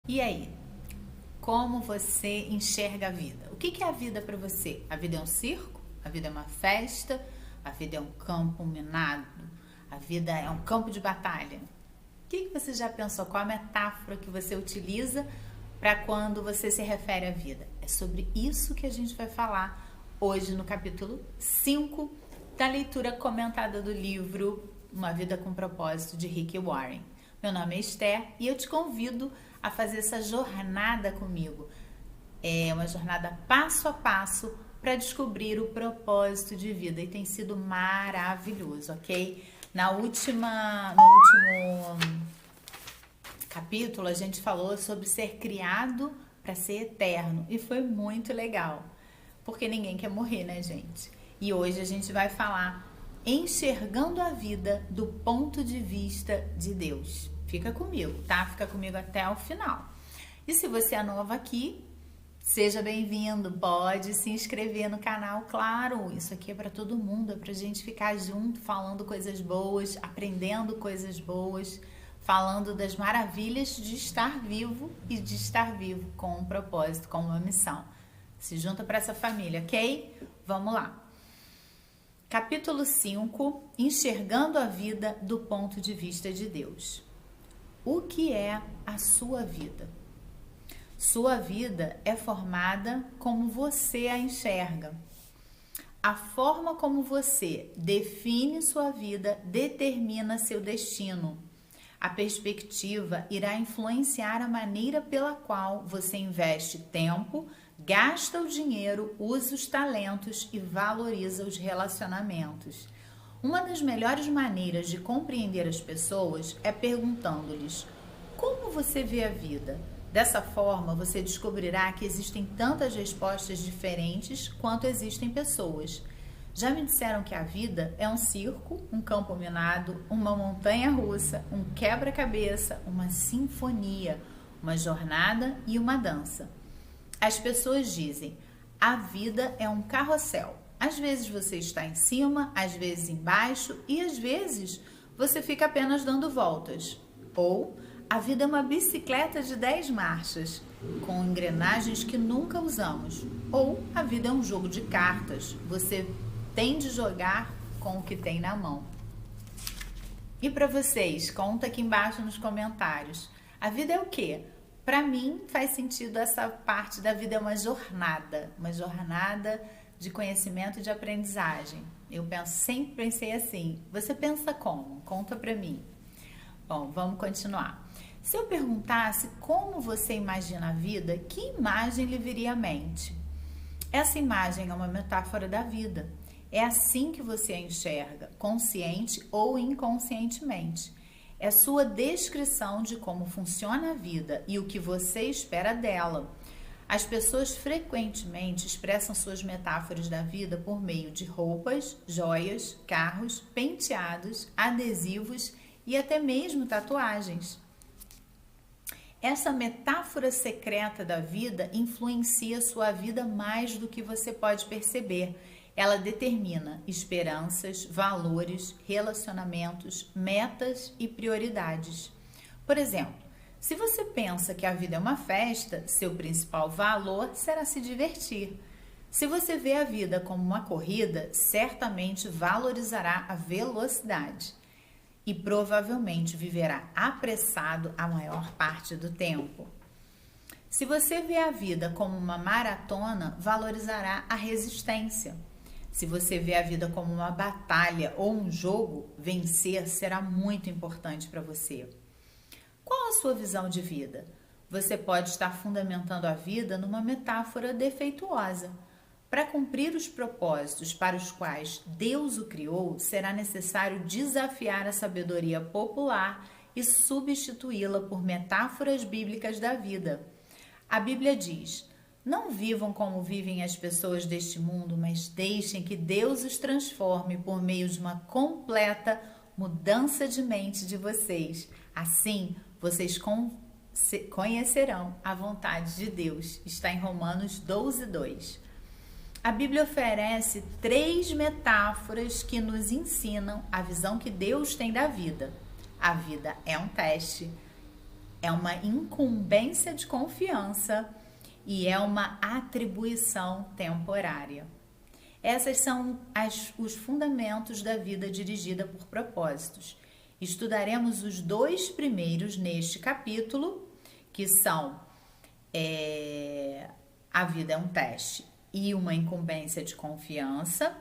E aí, como você enxerga a vida? O que é a vida para você? A vida é um circo? A vida é uma festa? A vida é um campo minado? A vida é um campo de batalha? O que você já pensou? Qual a metáfora que você utiliza para quando você se refere à vida? É sobre isso que a gente vai falar hoje no capítulo 5 da leitura comentada do livro Uma Vida com Propósito, de Rick Warren. Meu nome é Esther e eu te convido a fazer essa jornada comigo. É uma jornada passo a passo para descobrir o propósito de vida e tem sido maravilhoso, ok? No último capítulo a gente falou sobre ser criado para ser eterno e foi muito legal, porque ninguém quer morrer, né, gente? E hoje a gente vai falar enxergando a vida do ponto de vista de Deus. Fica comigo, tá? Fica comigo até o final. E se você é novo aqui, seja bem-vindo. Pode se inscrever no canal, claro. Isso aqui é para todo mundo, é pra gente ficar junto, falando coisas boas, aprendendo coisas boas, falando das maravilhas de estar vivo e de estar vivo com um propósito, com uma missão. Se junta para essa família, ok? Vamos lá. Capítulo 5, enxergando a vida do ponto de vista de Deus. O que é a sua vida? Sua vida é formada como você a enxerga. A forma como você define sua vida determina seu destino. A perspectiva irá influenciar a maneira pela qual você investe tempo, gasta o dinheiro, usa os talentos e valoriza os relacionamentos. Uma das melhores maneiras de compreender as pessoas é perguntando-lhes: como você vê a vida? Dessa forma, você descobrirá que existem tantas respostas diferentes quanto existem pessoas. Já me disseram que a vida é um circo, um campo minado, uma montanha russa, um quebra-cabeça, uma sinfonia, uma jornada e uma dança. As pessoas dizem: a vida é um carrossel. Às vezes você está em cima, às vezes embaixo e às vezes você fica apenas dando voltas. Ou a vida é uma bicicleta de 10 marchas, com engrenagens que nunca usamos. Ou a vida é um jogo de cartas. Você tem de jogar com o que tem na mão. E para vocês, conta aqui embaixo nos comentários. A vida é o quê? Para mim faz sentido essa parte da vida, é uma jornada de conhecimento e de aprendizagem. Sempre pensei assim. Você pensa como? Conta para mim. Bom, vamos continuar. Se eu perguntasse como você imagina a vida, que imagem lhe viria à mente? Essa imagem é uma metáfora da vida. É assim que você a enxerga, consciente ou inconscientemente. É sua descrição de como funciona a vida e o que você espera dela. As pessoas frequentemente expressam suas metáforas da vida por meio de roupas, joias, carros, penteados, adesivos e até mesmo tatuagens. Essa metáfora secreta da vida influencia sua vida mais do que você pode perceber. Ela determina esperanças, valores, relacionamentos, metas e prioridades. Por exemplo, se você pensa que a vida é uma festa, seu principal valor será se divertir. Se você vê a vida como uma corrida, certamente valorizará a velocidade e provavelmente viverá apressado a maior parte do tempo. Se você vê a vida como uma maratona, valorizará a resistência. Se você vê a vida como uma batalha ou um jogo, vencer será muito importante para você. Qual a sua visão de vida? Você pode estar fundamentando a vida numa metáfora defeituosa. Para cumprir os propósitos para os quais Deus o criou, será necessário desafiar a sabedoria popular e substituí-la por metáforas bíblicas da vida. A Bíblia diz: não vivam como vivem as pessoas deste mundo, mas deixem que Deus os transforme por meio de uma completa mudança de mente de vocês. Assim, vocês conhecerão a vontade de Deus. Está em Romanos 12:2. A Bíblia oferece 3 metáforas que nos ensinam a visão que Deus tem da vida. A vida é um teste, é uma incumbência de confiança e é uma atribuição temporária. Esses são os fundamentos da vida dirigida por propósitos. Estudaremos os 2 primeiros neste capítulo, que são a vida é um teste e uma incumbência de confiança.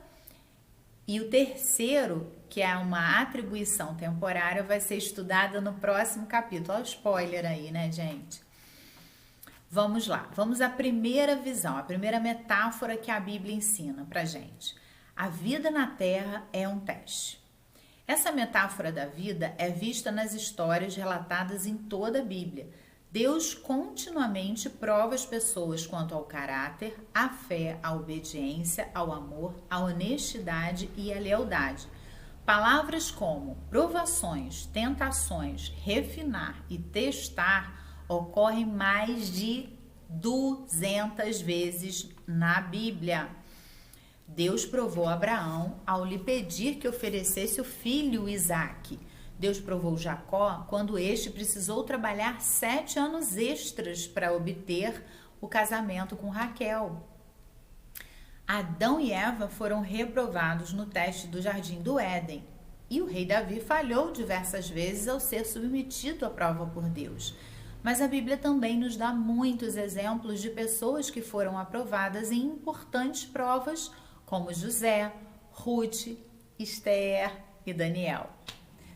E o terceiro, que é uma atribuição temporária, vai ser estudada no próximo capítulo. Olha o spoiler aí, né, gente? Vamos lá, vamos à primeira visão, a primeira metáfora que a Bíblia ensina pra gente. A vida na Terra é um teste. Essa metáfora da vida é vista nas histórias relatadas em toda a Bíblia. Deus continuamente prova as pessoas quanto ao caráter, à fé, à obediência, ao amor, à honestidade e à lealdade. Palavras como provações, tentações, refinar e testar ocorrem mais de 200 vezes na Bíblia. Deus provou Abraão ao lhe pedir que oferecesse o filho Isaque. Deus provou Jacó quando este precisou trabalhar 7 anos extras para obter o casamento com Raquel. Adão e Eva foram reprovados no teste do Jardim do Éden. E o rei Davi falhou diversas vezes ao ser submetido à prova por Deus. Mas a Bíblia também nos dá muitos exemplos de pessoas que foram aprovadas em importantes provas, como José, Ruth, Esther e Daniel.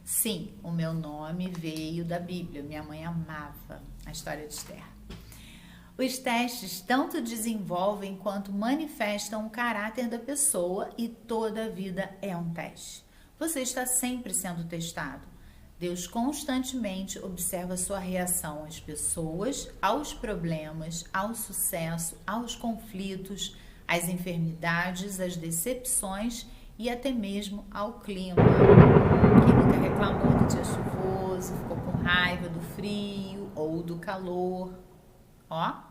Sim, o meu nome veio da Bíblia. Minha mãe amava a história de Esther. Os testes tanto desenvolvem quanto manifestam o caráter da pessoa e toda a vida é um teste. Você está sempre sendo testado. Deus constantemente observa sua reação às pessoas, aos problemas, ao sucesso, aos conflitos, às enfermidades, às decepções e até mesmo ao clima. Quem nunca reclamou do dia chuvoso, ficou com raiva do frio ou do calor? Ó!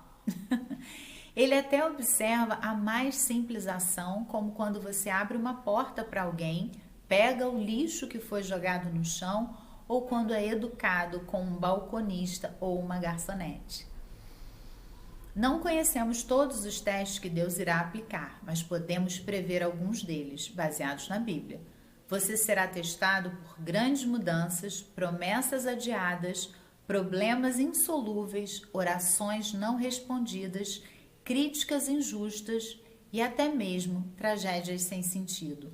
Ele até observa a mais simples ação, como quando você abre uma porta para alguém, pega o lixo que foi jogado no chão ou quando é educado com um balconista ou uma garçonete. Não conhecemos todos os testes que Deus irá aplicar, mas podemos prever alguns deles, baseados na Bíblia. Você será testado por grandes mudanças, promessas adiadas, problemas insolúveis, orações não respondidas, críticas injustas e até mesmo tragédias sem sentido.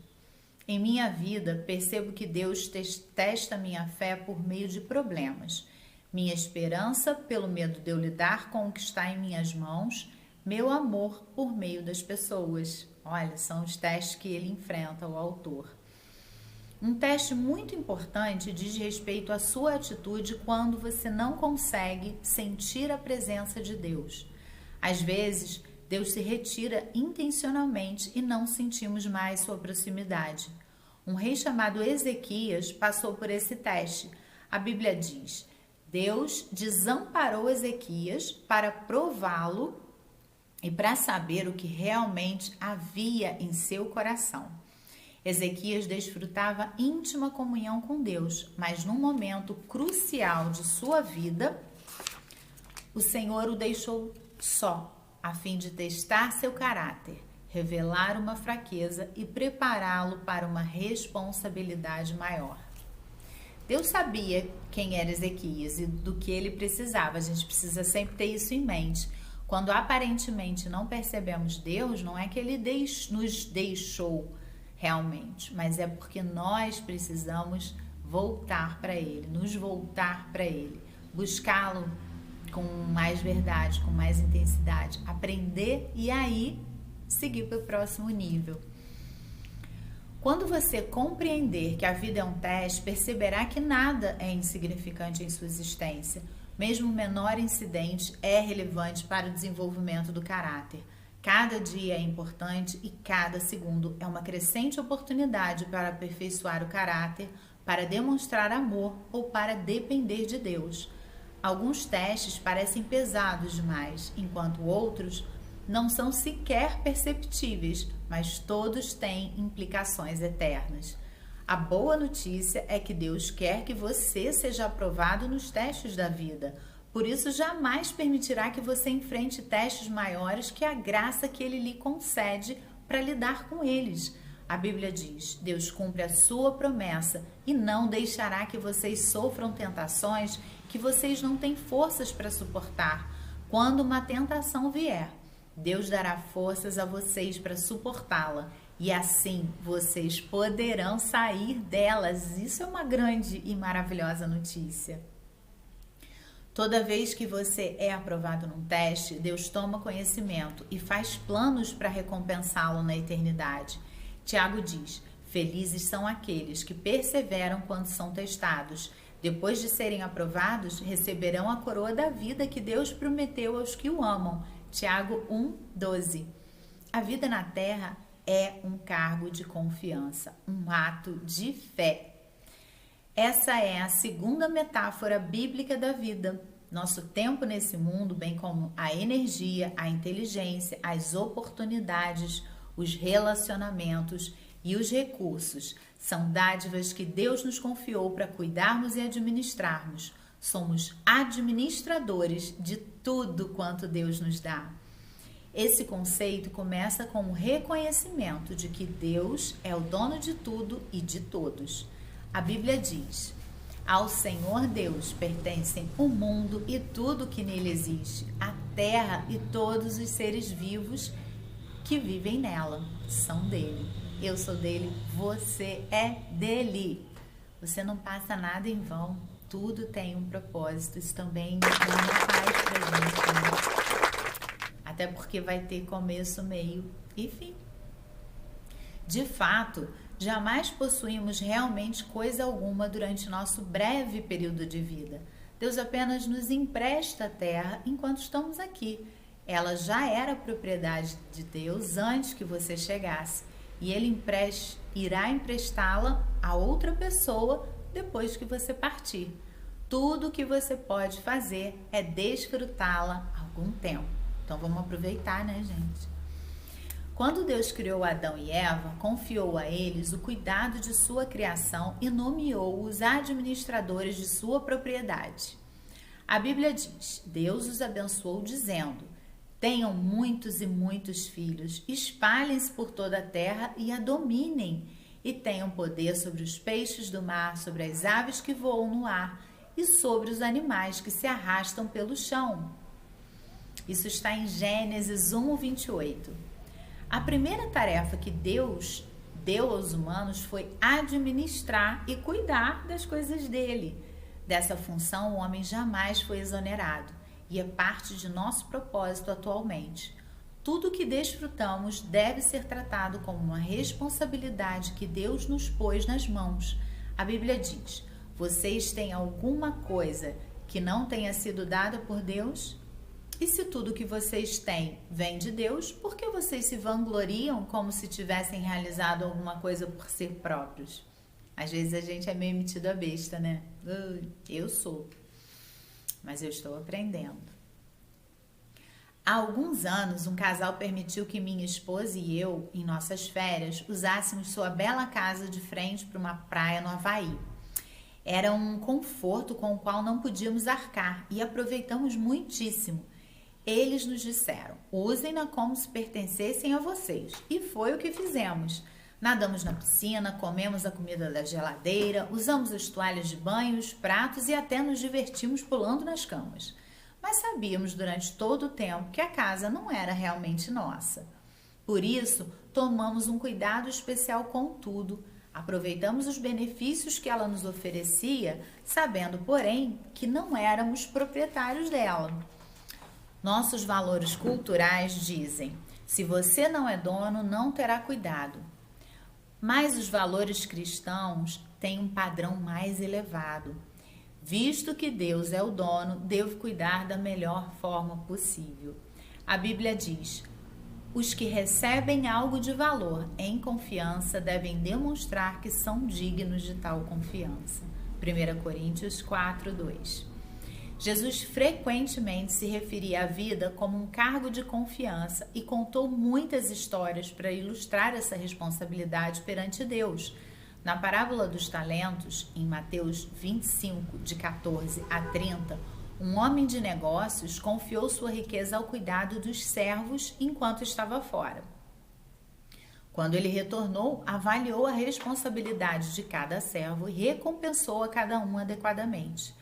Em minha vida, percebo que Deus testa minha fé por meio de problemas. Minha esperança pelo medo de eu lidar com o que está em minhas mãos, meu amor por meio das pessoas. Olha, são os testes que ele enfrenta, o autor. Um teste muito importante diz respeito à sua atitude quando você não consegue sentir a presença de Deus. Às vezes, Deus se retira intencionalmente e não sentimos mais sua proximidade. Um rei chamado Ezequias passou por esse teste. A Bíblia diz: Deus desamparou Ezequias para prová-lo e para saber o que realmente havia em seu coração. Ezequias desfrutava íntima comunhão com Deus, mas num momento crucial de sua vida, o Senhor o deixou só, a fim de testar seu caráter, revelar uma fraqueza e prepará-lo para uma responsabilidade maior. Deus sabia quem era Ezequias e do que ele precisava. A gente precisa sempre ter isso em mente. Quando aparentemente não percebemos Deus, não é que ele nos deixou realmente, mas é porque nós precisamos voltar para ele, nos voltar para ele, buscá-lo com mais verdade, com mais intensidade, aprender e aí seguir para o próximo nível. Quando você compreender que a vida é um teste, perceberá que nada é insignificante em sua existência. Mesmo o menor incidente é relevante para o desenvolvimento do caráter. Cada dia é importante e cada segundo é uma crescente oportunidade para aperfeiçoar o caráter, para demonstrar amor ou para depender de Deus. Alguns testes parecem pesados demais, enquanto outros não são sequer perceptíveis, mas todos têm implicações eternas. A boa notícia é que Deus quer que você seja aprovado nos testes da vida, Por isso, jamais permitirá que você enfrente testes maiores que a graça que Ele lhe concede para lidar com eles. A Bíblia diz: Deus cumpre a sua promessa e não deixará que vocês sofram tentações que vocês não têm forças para suportar. Quando uma tentação vier, Deus dará forças a vocês para suportá-la e assim vocês poderão sair delas. Isso é uma grande e maravilhosa notícia. Toda vez que você é aprovado num teste, Deus toma conhecimento e faz planos para recompensá-lo na eternidade. Tiago diz: felizes são aqueles que perseveram quando são testados. Depois de serem aprovados, receberão a coroa da vida que Deus prometeu aos que o amam. Tiago 1:12. A vida na terra é um cargo de confiança, um ato de fé. Essa é a segunda metáfora bíblica da vida. Nosso tempo nesse mundo, bem como a energia, a inteligência, as oportunidades, os relacionamentos e os recursos, são dádivas que Deus nos confiou para cuidarmos e administrarmos. Somos administradores de tudo quanto Deus nos dá. Esse conceito começa com o reconhecimento de que Deus é o dono de tudo e de todos. A Bíblia diz: ao Senhor Deus pertencem o mundo e tudo que nele existe, a terra e todos os seres vivos que vivem nela são dele. Eu sou dele, você é dele. Você não passa nada em vão, tudo tem um propósito. Isso também dá uma paz pra gente, né? Até porque vai ter começo, meio e fim. De fato, jamais possuímos realmente coisa alguma durante nosso breve período de vida. Deus apenas nos empresta a terra enquanto estamos aqui. Ela já era propriedade de Deus antes que você chegasse. E Ele irá emprestá-la a outra pessoa depois que você partir. Tudo o que você pode fazer é desfrutá-la algum tempo. Então vamos aproveitar, né, gente? Quando Deus criou Adão e Eva, confiou a eles o cuidado de sua criação e nomeou os administradores de sua propriedade. A Bíblia diz: Deus os abençoou dizendo: tenham muitos e muitos filhos, espalhem-se por toda a terra e a dominem, e tenham poder sobre os peixes do mar, sobre as aves que voam no ar e sobre os animais que se arrastam pelo chão. Isso está em Gênesis 1:28. A primeira tarefa que Deus deu aos humanos foi administrar e cuidar das coisas dele. Dessa função, o homem jamais foi exonerado e é parte de nosso propósito atualmente. Tudo que desfrutamos deve ser tratado como uma responsabilidade que Deus nos pôs nas mãos. A Bíblia diz: vocês têm alguma coisa que não tenha sido dada por Deus? E se tudo que vocês têm vem de Deus, por que vocês se vangloriam como se tivessem realizado alguma coisa por si próprios? Às vezes a gente é meio metido a besta, né? Eu sou. Mas eu estou aprendendo. Há alguns anos, um casal permitiu que minha esposa e eu, em nossas férias, usássemos sua bela casa de frente para uma praia no Havaí. Era um conforto com o qual não podíamos arcar e aproveitamos muitíssimo. Eles nos disseram: usem-na como se pertencessem a vocês. E foi o que fizemos. Nadamos na piscina, comemos a comida da geladeira, usamos as toalhas de banho, os pratos e até nos divertimos pulando nas camas. Mas sabíamos durante todo o tempo que a casa não era realmente nossa. Por isso, tomamos um cuidado especial com tudo. Aproveitamos os benefícios que ela nos oferecia, sabendo, porém, que não éramos proprietários dela. Nossos valores culturais dizem: se você não é dono, não terá cuidado. Mas os valores cristãos têm um padrão mais elevado. Visto que Deus é o dono, devo cuidar da melhor forma possível. A Bíblia diz: os que recebem algo de valor em confiança devem demonstrar que são dignos de tal confiança. 1 Coríntios 4:2. Jesus frequentemente se referia à vida como um cargo de confiança e contou muitas histórias para ilustrar essa responsabilidade perante Deus. Na parábola dos talentos, em Mateus 25, de 14 a 30, Um homem de negócios confiou sua riqueza ao cuidado dos servos enquanto estava fora. Quando ele retornou, avaliou a responsabilidade de cada servo e recompensou a cada um adequadamente.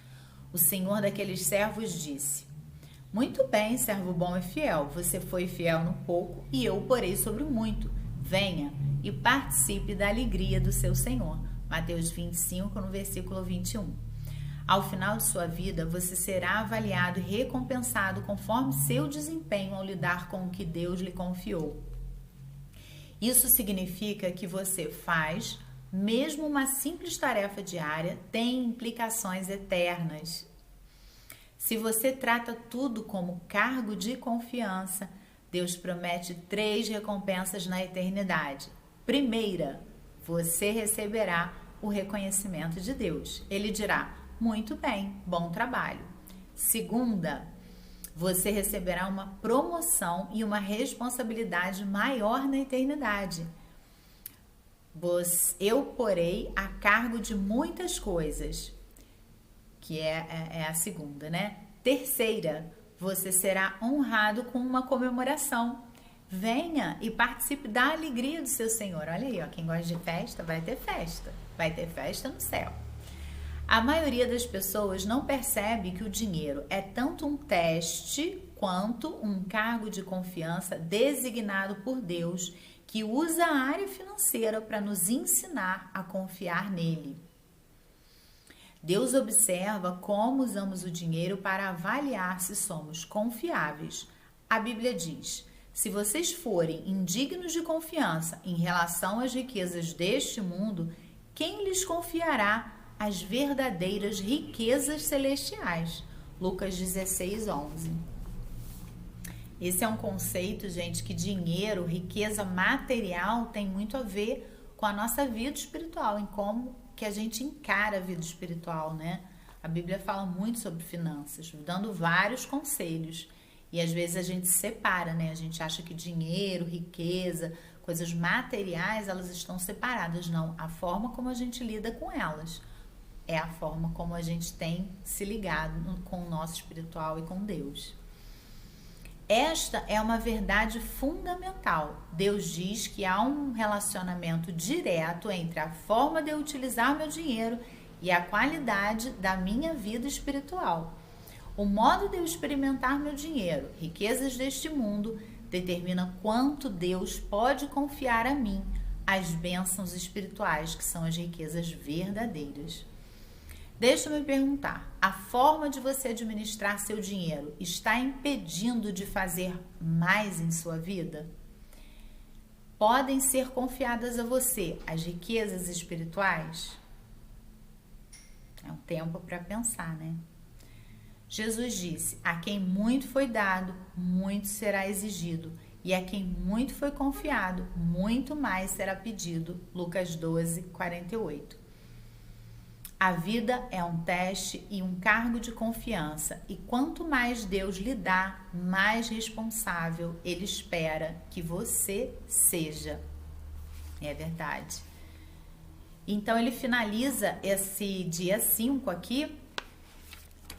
O senhor daqueles servos disse: muito bem, servo bom e fiel, você foi fiel no pouco e eu o porei sobre o muito. Venha e participe da alegria do seu senhor. Mateus 25, no versículo 21. Ao final de sua vida, você será avaliado e recompensado conforme seu desempenho ao lidar com o que Deus lhe confiou. Isso significa que você faz, mesmo uma simples tarefa diária, tem implicações eternas. Se você trata tudo como cargo de confiança, Deus promete 3 recompensas na eternidade. Primeira, você receberá o reconhecimento de Deus. Ele dirá: muito bem, bom trabalho. Segunda, você receberá uma promoção e uma responsabilidade maior na eternidade. Eu porei a cargo de muitas coisas, que é a segunda, né? Terceira, você será honrado com uma comemoração. Venha e participe da alegria do seu Senhor. Olha aí, ó, quem gosta de festa, vai ter festa. Vai ter festa no céu. A maioria das pessoas não percebe que o dinheiro é tanto um teste quanto um cargo de confiança designado por Deus, que usa a área financeira para nos ensinar a confiar nele. Deus observa como usamos o dinheiro para avaliar se somos confiáveis. A Bíblia diz: se vocês forem indignos de confiança em relação às riquezas deste mundo, quem lhes confiará as verdadeiras riquezas celestiais? Lucas 16, 11. Esse é um conceito, gente, que dinheiro, riqueza material tem muito a ver com a nossa vida espiritual, em como que a gente encara a vida espiritual, né? A Bíblia fala muito sobre finanças, dando vários conselhos. E às vezes a gente separa, né? A gente acha que dinheiro, riqueza, coisas materiais, elas estão separadas. Não, a forma como a gente lida com elas é a forma como a gente tem se ligado com o nosso espiritual e com Deus. Esta é uma verdade fundamental. Deus diz que há um relacionamento direto entre a forma de eu utilizar meu dinheiro e a qualidade da minha vida espiritual. O modo de eu experimentar meu dinheiro, riquezas deste mundo, determina quanto Deus pode confiar a mim as bênçãos espirituais, que são as riquezas verdadeiras. Deixa-me perguntar, a forma de você administrar seu dinheiro está impedindo de fazer mais em sua vida? Podem ser confiadas a você as riquezas espirituais? É um tempo para pensar, né? Jesus disse: a quem muito foi dado, muito será exigido, e a quem muito foi confiado, muito mais será pedido. Lucas 12, 48. A vida é um teste e um cargo de confiança, e quanto mais Deus lhe dá, mais responsável Ele espera que você seja. É verdade. Então ele finaliza esse dia 5 aqui,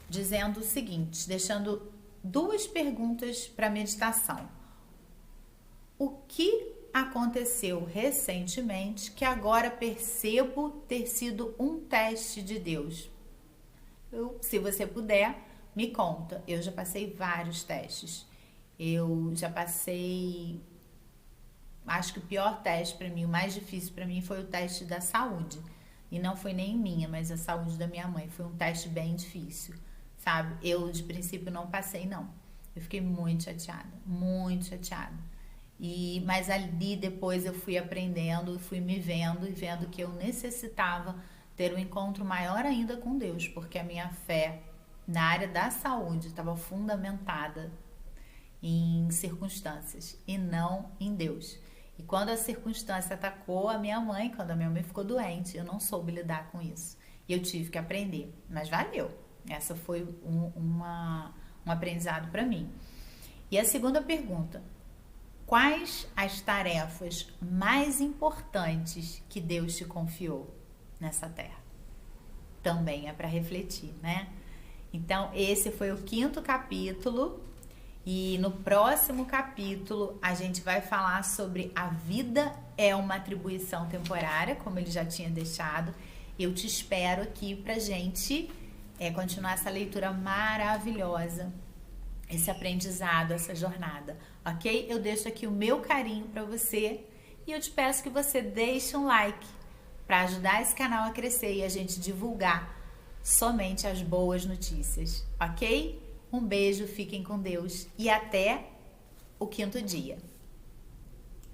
dizendo o seguinte, deixando 2 perguntas para meditação. O que aconteceu recentemente que agora percebo ter sido um teste de Deus? Se você puder, me conta. Eu já passei vários testes. Eu já passei... Acho que o pior teste para mim, o mais difícil para mim foi o teste da saúde. E não foi nem minha, mas a saúde da minha mãe. Foi um teste bem difícil, sabe? Eu, de princípio, não passei, não. Eu fiquei muito chateada, muito chateada. Mas ali depois eu fui aprendendo, fui me vendo e vendo que eu necessitava ter um encontro maior ainda com Deus, porque a minha fé na área da saúde estava fundamentada em circunstâncias e não em Deus. E quando a circunstância atacou a minha mãe, quando a minha mãe ficou doente, eu não soube lidar com isso. E eu tive que aprender, mas valeu. Essa foi um aprendizado para mim. E a segunda pergunta: quais as tarefas mais importantes que Deus te confiou nessa terra? Também é para refletir, né? Então, esse foi o 5º capítulo. E no próximo capítulo a gente vai falar sobre a vida é uma atribuição temporária, como ele já tinha deixado. Eu te espero aqui pra gente continuar essa leitura maravilhosa, esse aprendizado, essa jornada, ok? Eu deixo aqui o meu carinho pra você e eu te peço que você deixe um like para ajudar esse canal a crescer e a gente divulgar somente as boas notícias, ok? Um beijo, fiquem com Deus e até o 5º dia.